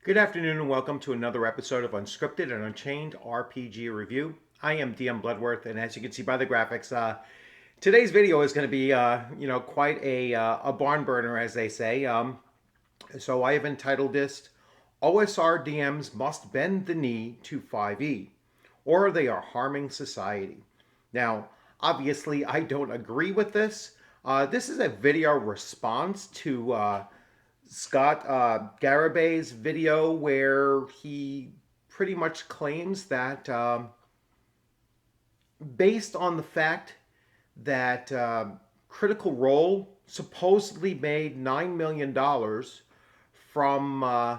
Good afternoon and welcome to another episode of Unscripted and Unchained RPG Review. I am DM Bluddworth, and as you can see by the graphics, today's video is going to be, quite a barn burner, as they say. So I have entitled this OSR DMs Must Bend the Knee to 5e, or They Are Harming Society. Now, obviously, I don't agree with this. This is a video response to Scott Garabay's video where he pretty much claims that based on the fact that Critical Role supposedly made $9 million from uh,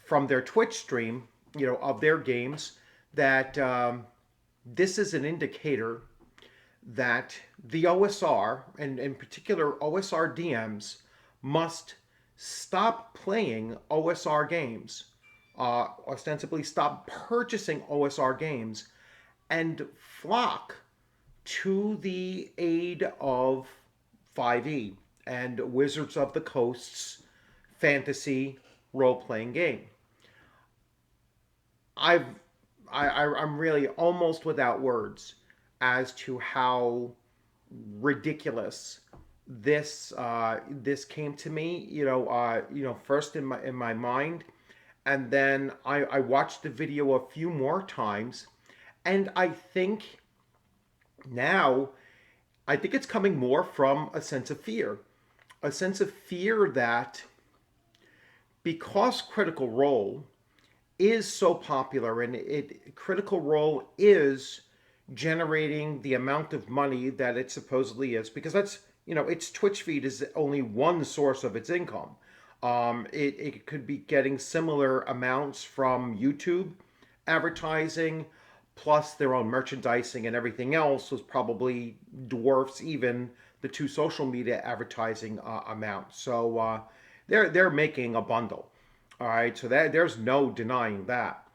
from their Twitch stream, of their games, that this is an indicator that the OSR, and in particular OSR DMs, must stop playing OSR games, ostensibly stop purchasing OSR games, and flock to the aid of 5e and Wizards of the Coast's fantasy role-playing game. I've I'm really almost without words as to how ridiculous this came to me. First in my mind, and then I watched the video a few more times, and now I think it's coming more from a sense of fear that because Critical Role is so popular and Critical Role is generating the amount of money that it supposedly is, because that's, its Twitch feed is only one source of its income. It could be getting similar amounts from YouTube advertising, plus their own merchandising, and everything else was probably dwarfs even the two social media advertising amounts. So they're making a bundle. All right, so there's no denying that,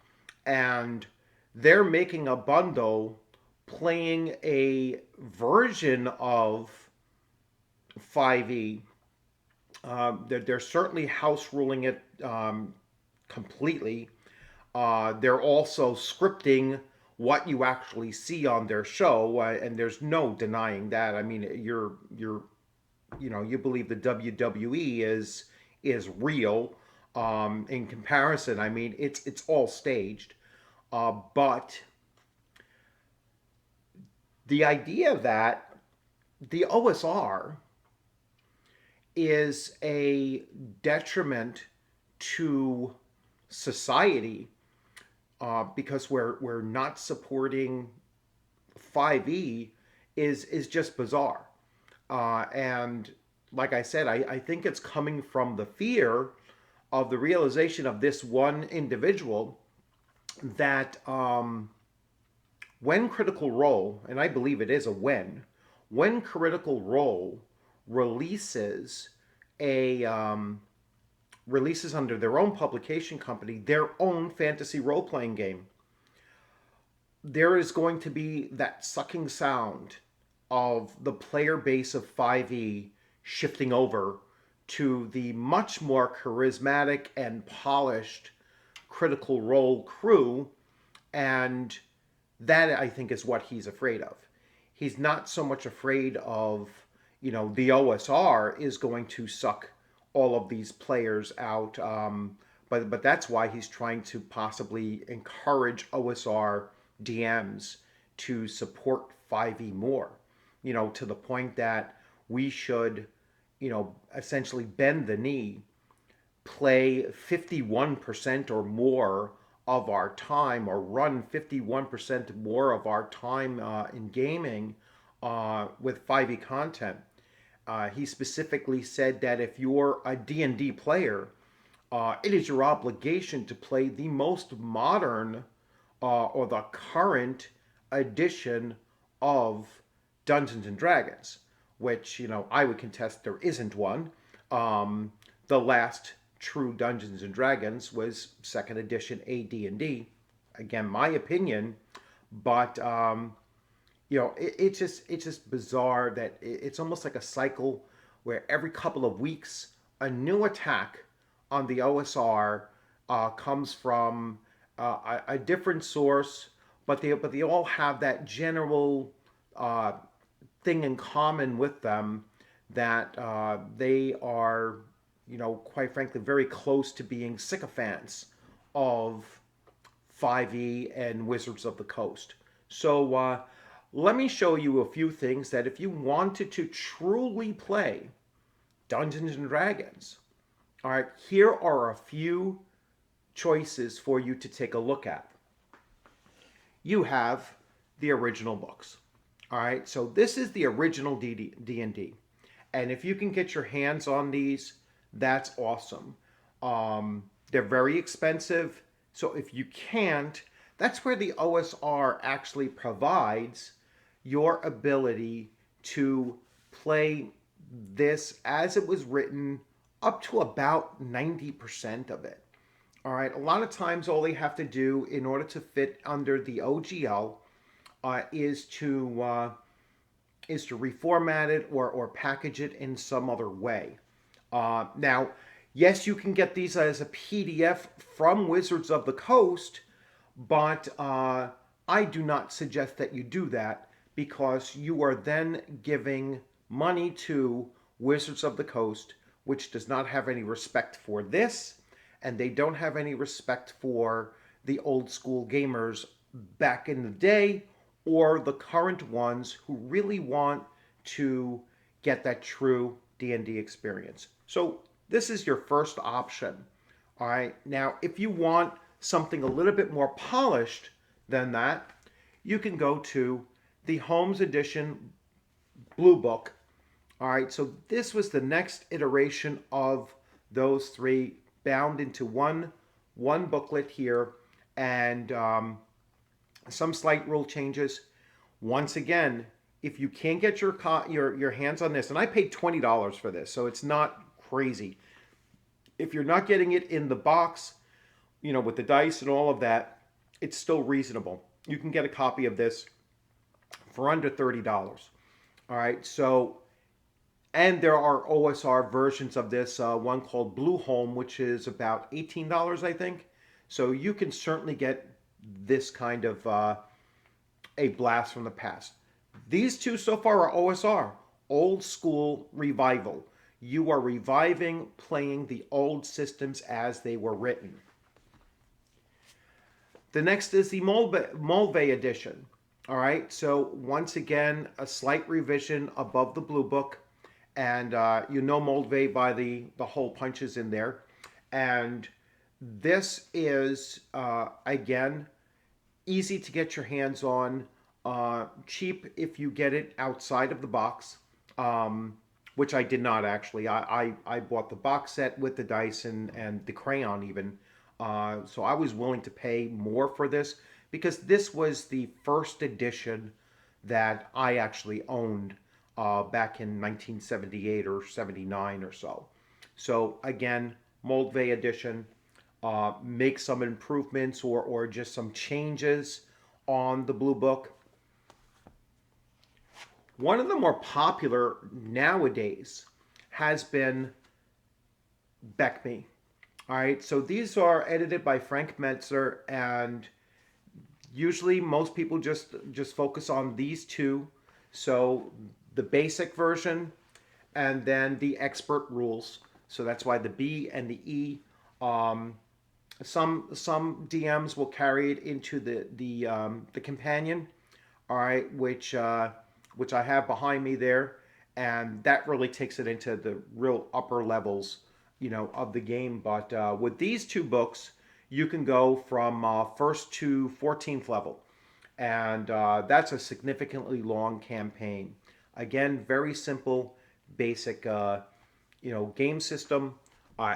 and they're making a bundle playing a version of 5e. They're certainly house ruling it completely. They're also scripting what you actually see on their show, and there's no denying that. I mean, you believe the WWE is real. In comparison, I mean, it's all staged, but the idea that the OSR is a detriment to society because we're not supporting 5e is just bizarre. And like I said, I think it's coming from the fear of the realization of this one individual that when Critical Role, and I believe it is a when Critical Role releases a releases under their own publication company their own fantasy role playing game, there is going to be that sucking sound of the player base of 5e shifting over to the much more charismatic and polished Critical Role crew, and that I think is what he's afraid of. He's not so much afraid of, the OSR is going to suck all of these players out, but that's why he's trying to possibly encourage OSR DMs to support 5e more, to the point that we should, essentially bend the knee, play 51% or more of our time, or run 51% more of our time in gaming with 5e content. He specifically said that if you're a D&D player, it is your obligation to play the most modern or the current edition of Dungeons and Dragons, which, I would contest there isn't one. The last true Dungeons and Dragons was second edition AD&D. Again, my opinion, but it's just bizarre that it's almost like a cycle where every couple of weeks a new attack on the OSR comes from a different source, but they all have that general uh, thing in common with them, that they are, quite frankly, very close to being sycophants of 5e and Wizards of the Coast. So let me show you a few things that if you wanted to truly play Dungeons and Dragons, all right, here are a few choices for you to take a look at. You have the original books. All right, so this is the original D&D. And if you can get your hands on these, that's awesome. They're very expensive. So if you can't, that's where the OSR actually provides your ability to play this as it was written up to about 90% of it. All right, a lot of times all they have to do in order to fit under the OGL is to reformat it or package it in some other way. Now, yes, you can get these as a PDF from Wizards of the Coast, but I do not suggest that you do that, because you are then giving money to Wizards of the Coast, which does not have any respect for this, and they don't have any respect for the old school gamers back in the day, or the current ones who really want to get that true D&D experience. So this is your first option. All right. Now, if you want something a little bit more polished than that, you can go to the Holmes Edition Blue Book. All right. So this was the next iteration of those three, bound into one booklet here, and some slight rule changes. Once again, if you can't get your hands on this, and I paid $20 for this, so it's not crazy. If you're not getting it in the box, with the dice and all of that, it's still reasonable. You can get a copy of this for under $30. All right, so, and there are OSR versions of this, one called Blue Home, which is about $18, I think. So you can certainly get this kind of a blast from the past. These two so far are OSR, old school revival. You are reviving playing the old systems as they were written. The next is the Molve Edition. All right, so once again, a slight revision above the Blue Book. And Molve by the hole punches in there. And this is, again, easy to get your hands on, cheap if you get it outside of the box, which I did not actually. I bought the box set with the dice and the crayon even. So I was willing to pay more for this, because this was the first edition that I actually owned back in 1978 or 79 or so. So again, Molve Edition. Make some improvements or just some changes on the Blue Book. One of the more popular nowadays has been BECME. All right, so these are edited by Frank Metzer, and usually most people just focus on these two. So the basic version and then the expert rules. So that's why the B and the E. Some DMs will carry it into the companion, all right, which I have behind me there, and that really takes it into the real upper levels, of the game. But with these two books, you can go from first to 14th level, and that's a significantly long campaign. Again, very simple, basic, game system,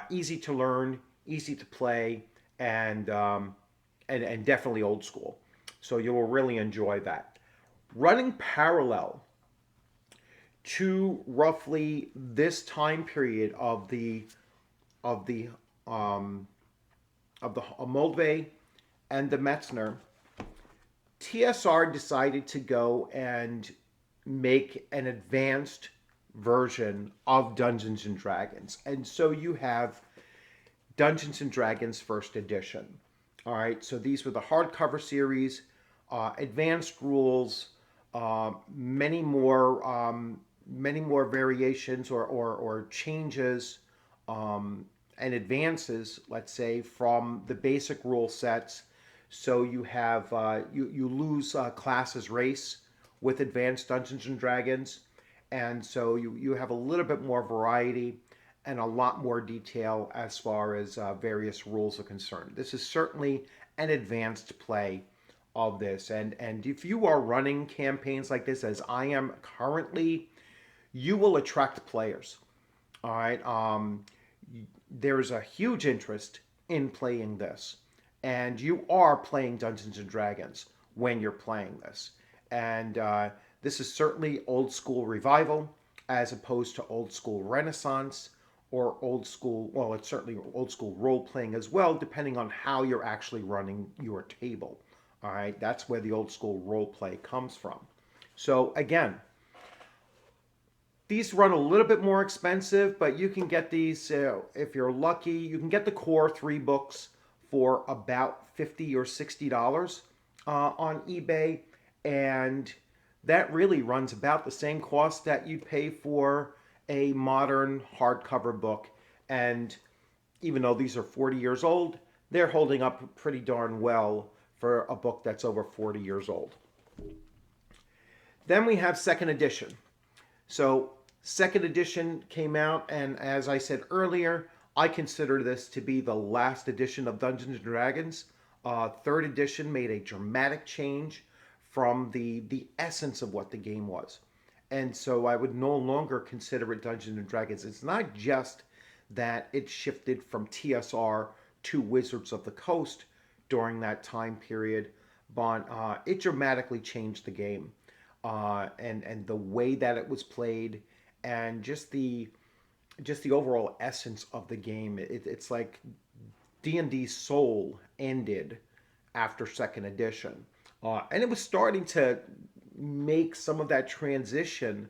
easy to learn, easy to play, and definitely old school. So you will really enjoy that. Running parallel to roughly this time period of the Molve and the Metzner, TSR decided to go and make an advanced version of Dungeons and Dragons, and so you have Dungeons and Dragons First Edition. All right, so these were the hardcover series, advanced rules, many more variations or changes and advances, let's say, from the basic rule sets. So you have you lose class as race with advanced Dungeons and Dragons, and so you have a little bit more variety and a lot more detail as far as various rules are concerned. This is certainly an advanced play of this, and if you are running campaigns like this, as I am currently, you will attract players. All right. There's a huge interest in playing this, and you are playing Dungeons and Dragons when you're playing this. And this is certainly old school revival as opposed to old school Renaissance or old school, well, it's certainly old school role playing as well, depending on how you're actually running your table. All right, that's where the old school role play comes from. So, again, these run a little bit more expensive, but you can get these, if you're lucky, you can get the core 3 books for about $50 or $60 on eBay. And that really runs about the same cost that you'd pay for a modern hardcover book. And even though these are 40 years old, they're holding up pretty darn well for a book that's over 40 years old. Then we have second edition. So second edition came out, and as I said earlier, I consider this to be the last edition of Dungeons and Dragons. Third edition made a dramatic change from the essence of what the game was. And so I would no longer consider it Dungeons and Dragons. It's not just that it shifted from TSR to Wizards of the Coast during that time period, but it dramatically changed the game. And the way that it was played, and just the overall essence of the game. It's like D&D's soul ended after second edition, and it was starting to make some of that transition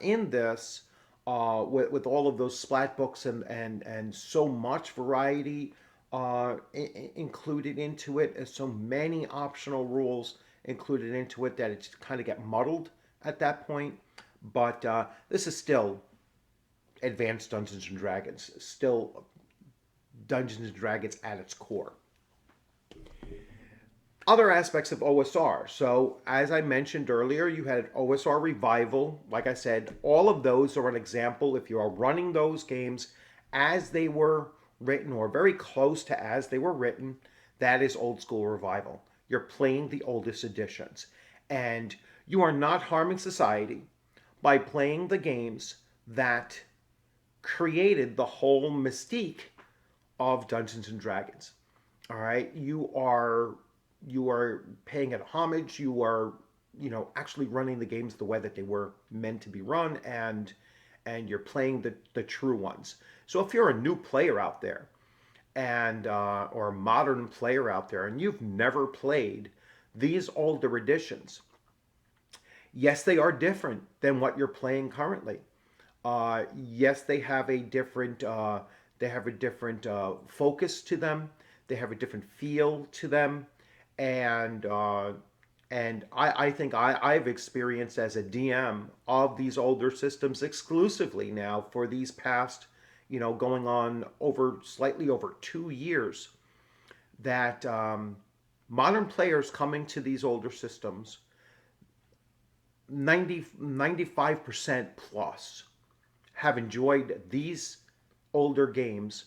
in this with all of those splat books and so much variety included into it, and so many optional rules included into it that it kind of got muddled at that point. But this is still advanced Dungeons and Dragons, still Dungeons and Dragons at its core. Other aspects of OSR. So, as I mentioned earlier, you had OSR Revival. Like I said, all of those are an example. If you are running those games as they were written or very close to as they were written, that is old school Revival. You're playing the oldest editions. And you are not harming society by playing the games that created the whole mystique of Dungeons and Dragons. All right, you are paying it homage. You are actually running the games the way that they were meant to be run, and you're playing the true ones. So if you're a new player out there, and or a modern player out there, and you've never played these older editions, yes, they are different than what you're playing currently. Yes, they have a different focus to them. They have a different feel to them, and I think I've experienced as a DM of these older systems exclusively now for these past, going on over slightly over 2 years, that modern players coming to these older systems, 95% plus, have enjoyed these older games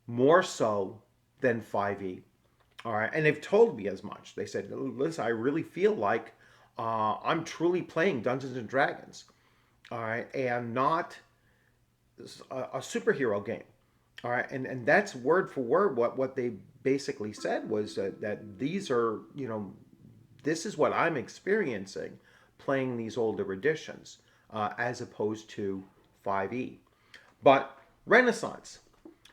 more so than 5e. All right, and they've told me as much. They said, "Listen, I really feel like I'm truly playing Dungeons and Dragons, all right, and not a superhero game." All right, and that's word for word what they basically said was that these are, this is what I'm experiencing playing these older editions as opposed to 5e. But Renaissance.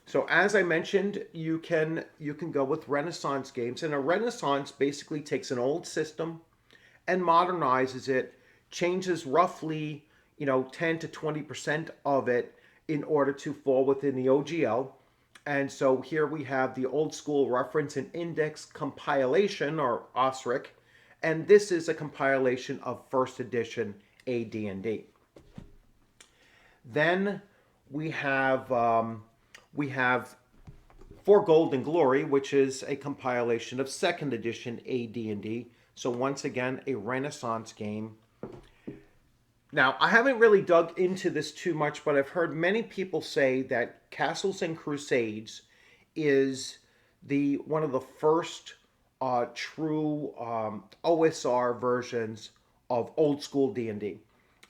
So as I mentioned, you can go with Renaissance games, and a Renaissance basically takes an old system and modernizes it, changes roughly 10 to 20% of it in order to fall within the OGL, And so here we have the old school reference and index compilation, or OSRIC, and this is a compilation of first edition AD&D. Then we have For Gold and Glory, which is a compilation of second edition AD&D. So once again, a Renaissance game. Now, I haven't really dug into this too much, but I've heard many people say that Castles and Crusades is one of the first true OSR versions of old school D&D.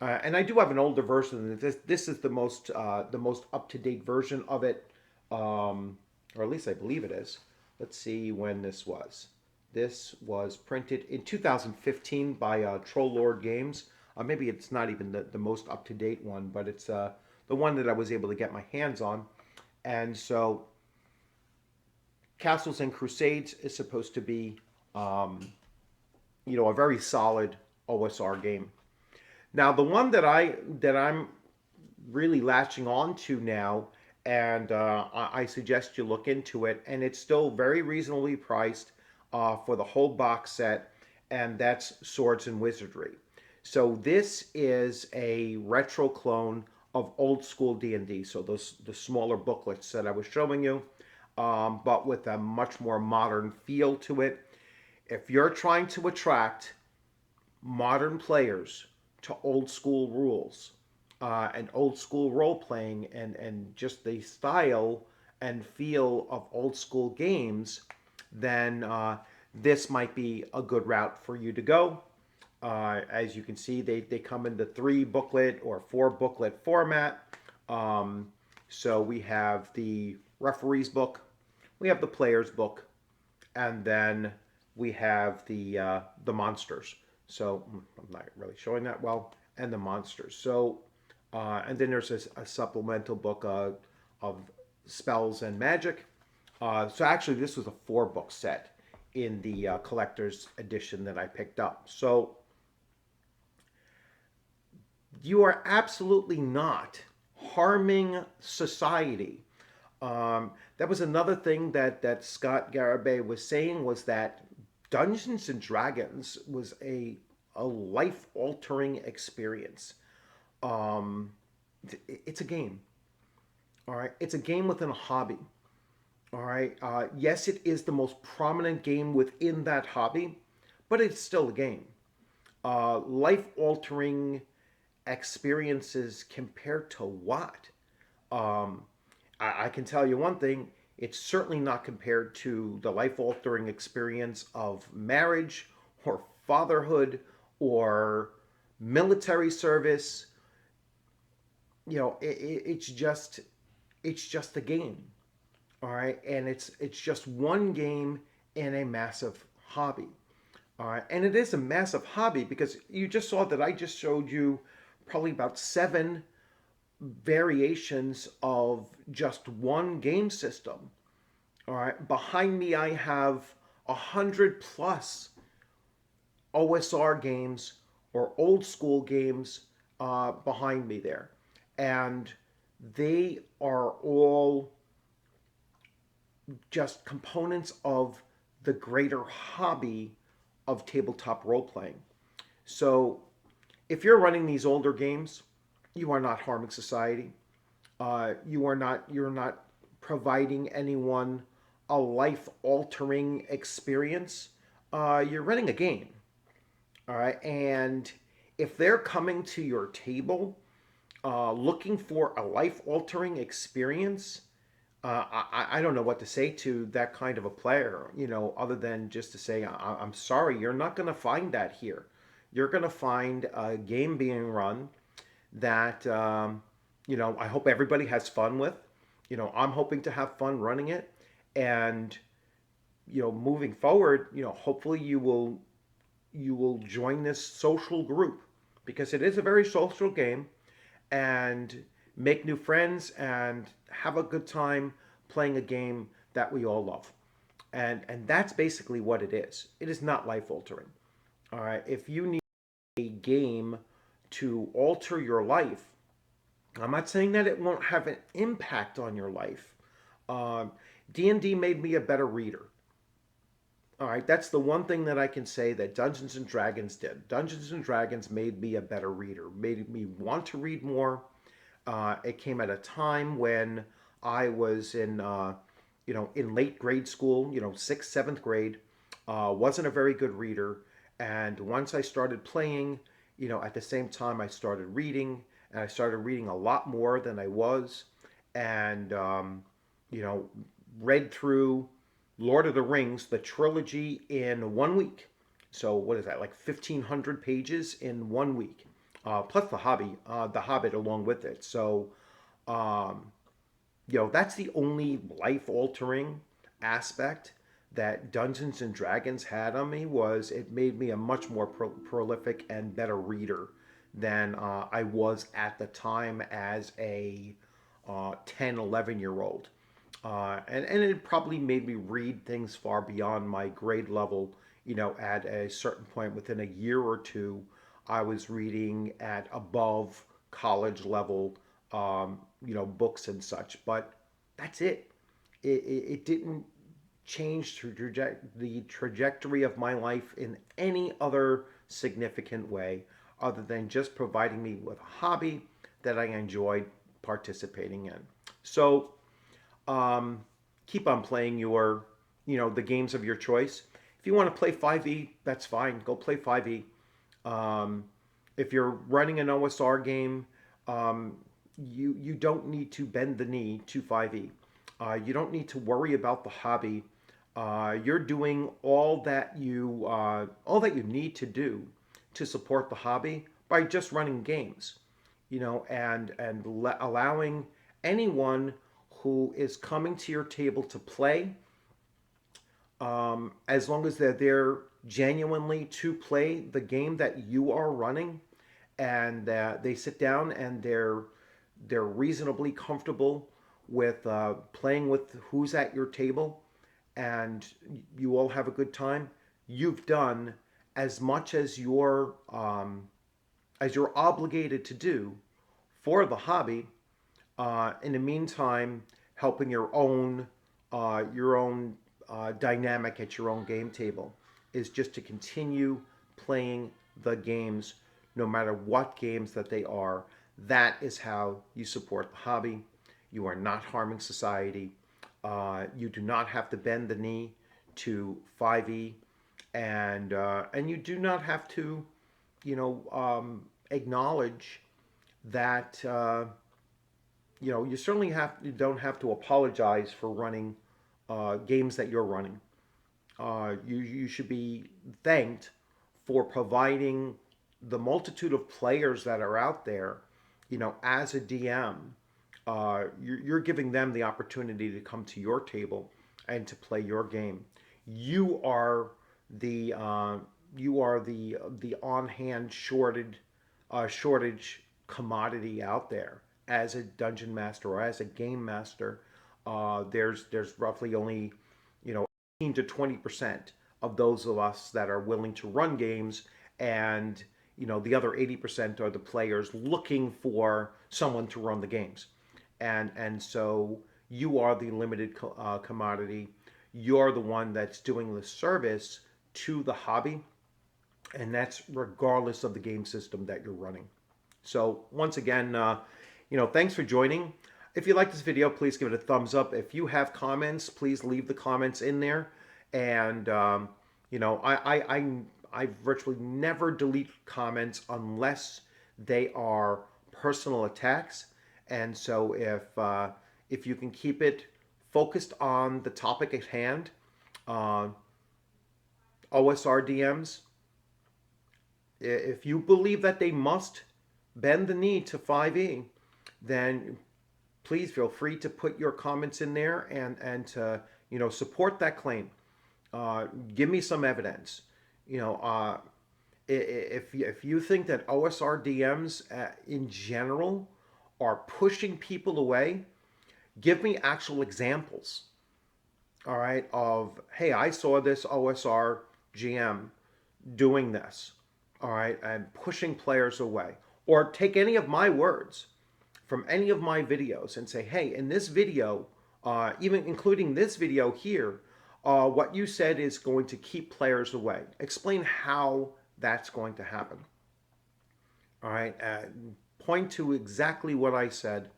And I do have an older version. This is the most up to date version of it, or at least I believe it is. Let's see when this was. This was printed in 2015 by Troll Lord Games. Maybe it's not even the most up to date one, but it's the one that I was able to get my hands on. And so, Castles and Crusades is supposed to be, a very solid OSR game. Now, the one that I'm really latching on to now, and I suggest you look into it, and it's still very reasonably priced for the whole box set, and that's Swords and Wizardry. So this is a retro clone of old school D&D. So the smaller booklets that I was showing you, but with a much more modern feel to it. If you're trying to attract modern players to old school rules and old school role playing and just the style and feel of old school games, then this might be a good route for you to go. As you can see, they come in the 3 booklet or 4 booklet format. So we have the referee's book, we have the player's book, and then we have the monsters. So I'm not really showing that well, and the monsters. So and then there's a supplemental book of spells and magic. So actually, this was a 4-book set in the collector's edition that I picked up. So you are absolutely not harming society. That was another thing that Scott Garibay was saying, was that Dungeons and Dragons was a life-altering experience. It's a game. All right, it's a game within a hobby. All right. Yes, it is the most prominent game within that hobby, but it's still a game. Life-altering experiences compared to what? I can tell you one thing. It's certainly not compared to the life-altering experience of marriage or fatherhood or military service. It's just a game. All right, and it's just one game in a massive hobby. All right, and it is a massive hobby because you just saw that I just showed you probably about 7 variations of just one game system. All right, behind me I have 100 plus OSR games or old school games behind me there, and they are all just components of the greater hobby of tabletop role playing. So if you're running these older games, you are not harming society. You're not providing anyone a life-altering experience. You're running a game. All right, and if they're coming to your table looking for a life-altering experience, I don't know what to say to that kind of a player, other than just to say, I'm sorry, you're not going to find that here. You're going to find a game being run that, I hope everybody has fun with. I'm hoping to have fun running it. And, moving forward, hopefully you will join this social group, because it is a very social game, and make new friends and have a good time playing a game that we all love. And that's basically what it is. It is not life altering. All right. If you need a game to alter your life, I'm not saying that it won't have an impact on your life. Um, D&D made me a better reader. All right, that's the one thing that I can say that Dungeons and Dragons did. Dungeons and Dragons made me a better reader, made me want to read more. It came at a time when I was in late grade school, sixth, seventh grade. Wasn't a very good reader, and once I started playing, at the same time I started reading, and I started reading a lot more than I was, and you know, read through Lord of the Rings, the trilogy, in 1 week. So what is that, like 1,500 pages in 1 week? Plus the Hobbit along with it. So, um, that's the only life-altering aspect that Dungeons and Dragons had on me, was it made me a much more prolific and better reader than I was at the time as a 10, 11-year-old. And it probably made me read things far beyond my grade level. At a certain point within a year or two, I was reading at above college level, books and such. But that's it. It didn't change the trajectory of my life in any other significant way other than just providing me with a hobby that I enjoyed participating in. So, um, keep on playing the games of your choice. If you want to play 5e, that's fine. Go play 5e. Um, if you're running an OSR game, you don't need to bend the knee to 5e. You don't need to worry about the hobby. You're doing all that you need to do to support the hobby by just running games, and allowing anyone who is coming to your table to play, as long as they're there genuinely to play the game that you are running, and they sit down and they're reasonably comfortable with playing with who's at your table, and you all have a good time. You've done as much as you're obligated to do for the hobby. In the meantime, helping your own dynamic at your own game table is just to continue playing the games, no matter what games that they are. That is how you support the hobby. You are not harming society. You do not have to bend the knee to 5e, and you do not have to, acknowledge that. You don't have to apologize for running games that you're running. You should be thanked for providing the multitude of players that are out there. As a DM, you're giving them the opportunity to come to your table and to play your game. You are the on-hand shortage commodity out there as a dungeon master or as a game master. There's roughly only 15 to 20% of those of us that are willing to run games, and the other 80% are the players looking for someone to run the games, and so you are the limited commodity. You're the one that's doing the service to the hobby, and that's regardless of the game system that you're running. So once again, thanks for joining. If you like this video, please give it a thumbs up. If you have comments, please leave the comments in there. And I virtually never delete comments unless they are personal attacks. And so if you can keep it focused on the topic at hand, uh, OSR DMs, if you believe that they must bend the knee to 5e, then please feel free to put your comments in there and to support that claim. Give me some evidence. If you think that OSR DMs in general are pushing people away, give me actual examples. All right, of, hey, I saw this OSR GM doing this. All right, and pushing players away. Or take any of my words from any of my videos and say, hey, in this video, even including this video here, what you said is going to keep players away. Explain how that's going to happen. All right. Point to exactly what I said,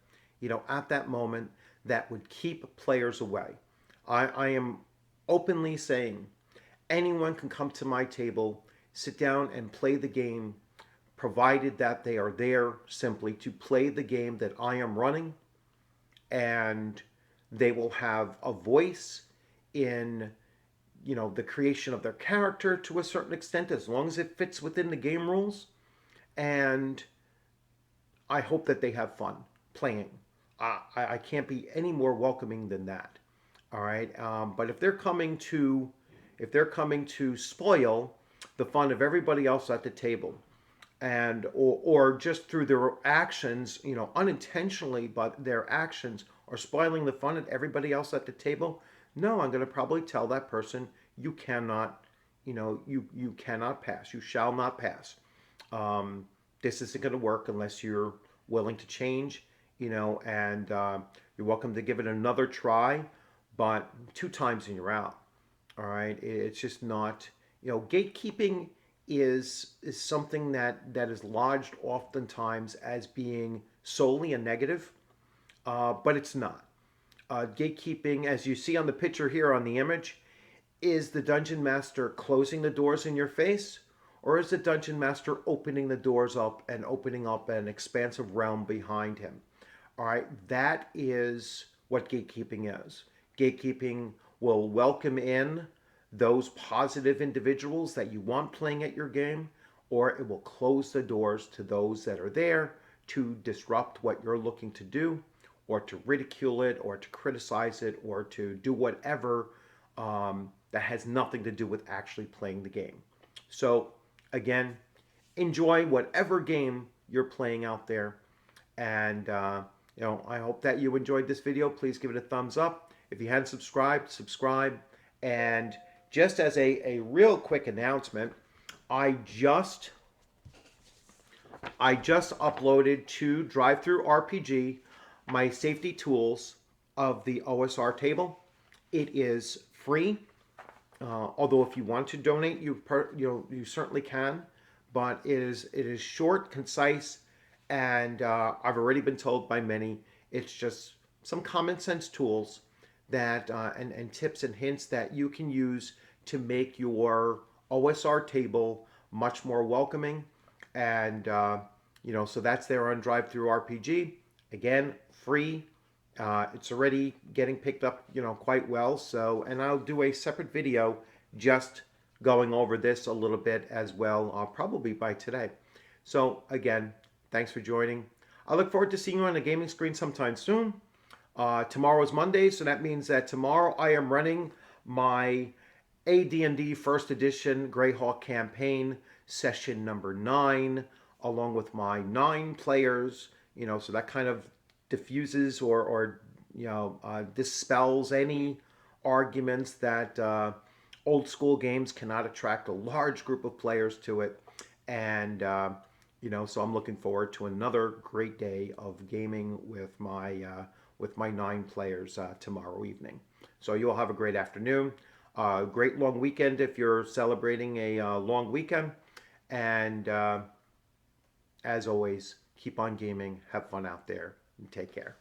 at that moment that would keep players away. I am openly saying anyone can come to my table, sit down and play the game, provided that they are there simply to play the game that I am running, and they will have a voice in the creation of their character to a certain extent, as long as it fits within the game rules. And I hope that they have fun playing. I can't be any more welcoming than that. All right. But if they're coming to spoil the fun of everybody else at the table, and or just through their actions, unintentionally, but their actions are spoiling the fun of everybody else at the table, no, I'm going to probably tell that person, you cannot, you cannot pass. You shall not pass. This isn't going to work unless you're willing to change, and you're welcome to give it another try, but 2 times and you're out. All right, it's just not. Gatekeeping is something that is lodged oftentimes as being solely a negative, but it's not. Gatekeeping, as you see on the picture here on the image, is the dungeon master closing the doors in your face, or is the dungeon master opening the doors up and opening up an expansive realm behind him? All right, that is what gatekeeping is. Gatekeeping will welcome in those positive individuals that you want playing at your game, or it will close the doors to those that are there to disrupt what you're looking to do, or to ridicule it, or to criticize it, or to do whatever that has nothing to do with actually playing the game. So, again, enjoy whatever game you're playing out there. And, I hope that you enjoyed this video. Please give it a thumbs up. If you hadn't subscribed, subscribe. And just as a real quick announcement, I just uploaded to Drive-Thru RPG my safety tools of the OSR table. It is free. Although if you want to donate, you certainly can. But it is short, concise, and I've already been told by many it's just some common sense tools that and tips and hints that you can use to make your OSR table much more welcoming. And so that's there on Drive-Thru RPG. Again, free. It's already getting picked up, quite well. So, and I'll do a separate video just going over this a little bit as well, probably by today. So again, thanks for joining. I look forward to seeing you on the gaming screen sometime soon. Tomorrow is Monday, so that means that tomorrow I am running my AD&D First Edition Greyhawk campaign, session number 9, along with my 9 players. So that kind of diffuses or dispels any arguments that old school games cannot attract a large group of players to it. And so I'm looking forward to another great day of gaming with my 9 players tomorrow evening. So you all have a great afternoon, great long weekend if you're celebrating a long weekend, and as always, keep on gaming, have fun out there, and take care.